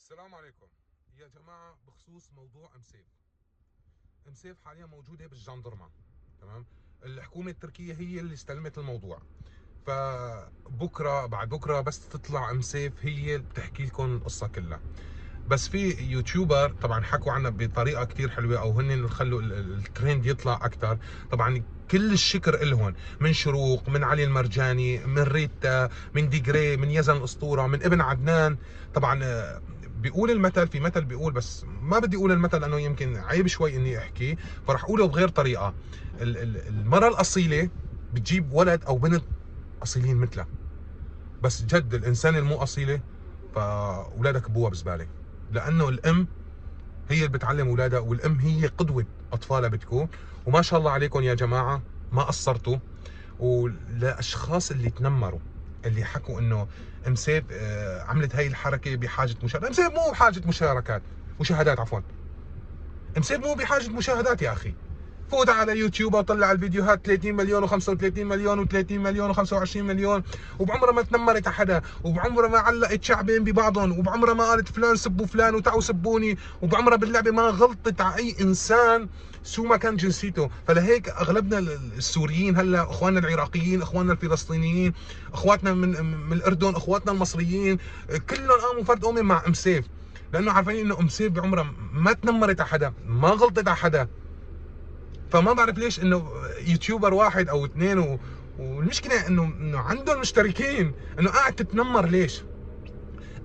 السلام عليكم يا جماعه. بخصوص موضوع ام سيف حاليا موجوده بالجندرمه، تمام. الحكومه التركيه هي اللي استلمت الموضوع، فبكره بعد بكره بس تطلع ام سيف هي اللي بتحكي لكم القصه كلها. بس في يوتيوبر طبعا حكوا عنها بطريقه كثير حلوه، او هن اللي خلوا الترند يطلع اكثر. طبعا كل الشكر لهم، من شروق، من علي المرجاني، من ريتا، من ديجري، من يزن الاسطوره، من ابن عدنان. طبعا بيقول المثل، في مثل بيقول، بس ما بدي اقول المثل لانه يمكن عيب شوي اني احكي، فرح اقوله بغير طريقه. المراه الاصيله بتجيب ولد او بنت اصيلين مثلها، بس جد الانسان المو اصيله فاولادك ابوها بزباله، لانه الام هي اللي بتعلم اولادها، والام هي قدوه اطفالها بتكون. وما شاء الله عليكم يا جماعه ما قصرتوا. ولاشخاص اللي تنمروا، اللي حكوا انه ام سيف عملت هاي الحركه بحاجه مشاركات، ام سيف مو بحاجه مشاهدات عفوا. ام سيف مو بحاجه مشاهدات يا اخي. فوت على يوتيوب وطلع الفيديوهات 30 مليون و35 مليون و30 مليون و25 مليون، وبعمرها ما تنمرت على حدا، وبعمرها ما علقت شعبين ببعضهم، وبعمرها ما قالت فلان سبوا فلان وتعوا سبوني، وبعمرها باللعبه ما غلطت على اي انسان سو ما كان جنسيته. فلهيك اغلبنا السوريين هلا، اخواننا العراقيين، اخواننا الفلسطينيين، اخواتنا من الاردن، اخواتنا المصريين، كلهم قاموا فرد امي مع ام سيف، لانه عارفين انه ام سيف بعمرها ما تنمرت على حدا، ما غلطت على حدا. فما بعرف ليش انه يوتيوبر واحد او اثنين والمشكله انه عندهم مشتركين، انه قاعد تتنمر. ليش؟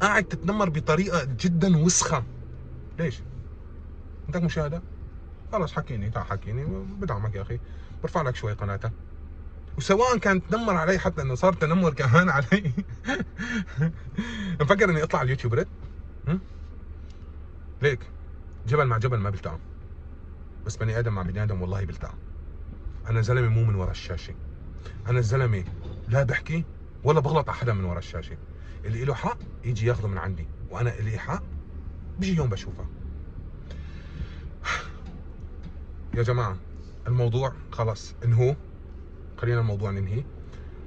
قاعد تتنمر بطريقه جدا وسخه. ليش؟ بدك مشاهده؟ خلص حكيني، تعال حكيني، بدعمك يا اخي، برفع لك شوي قناتك. وسواء كان تنمر علي، حتى انه صار تنمر كمان علي. مفكر اني اطلع على اليوتيوب رد؟ ليك جبل مع جبل ما بيلتقوا، بس بني ادم مع بني ادم والله بيلتقوا. انا زلمه مو من ورا الشاشه، انا زلمه لا بحكي ولا بغلط على حدا من ورا الشاشه. اللي له حق يجي ياخذه من عندي، وانا اللي حق بيجي يوم بشوفه. يا جماعه الموضوع خلص انهو، خلينا الموضوع ننهي.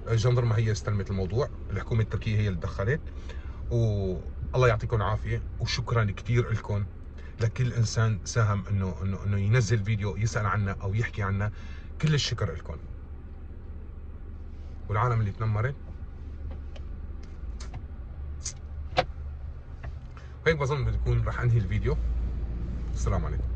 الجندرمه هي استلمت الموضوع، الحكومه التركيه هي اللي تدخلت، والله يعطيكم العافيه. وشكرا كثير لكم، لكل انسان ساهم انه ينزل فيديو يسال عنا او يحكي عنا. كل الشكر لكم. والعالم اللي تنمرت هيك بظن بتكون رح انهي الفيديو. السلام عليكم.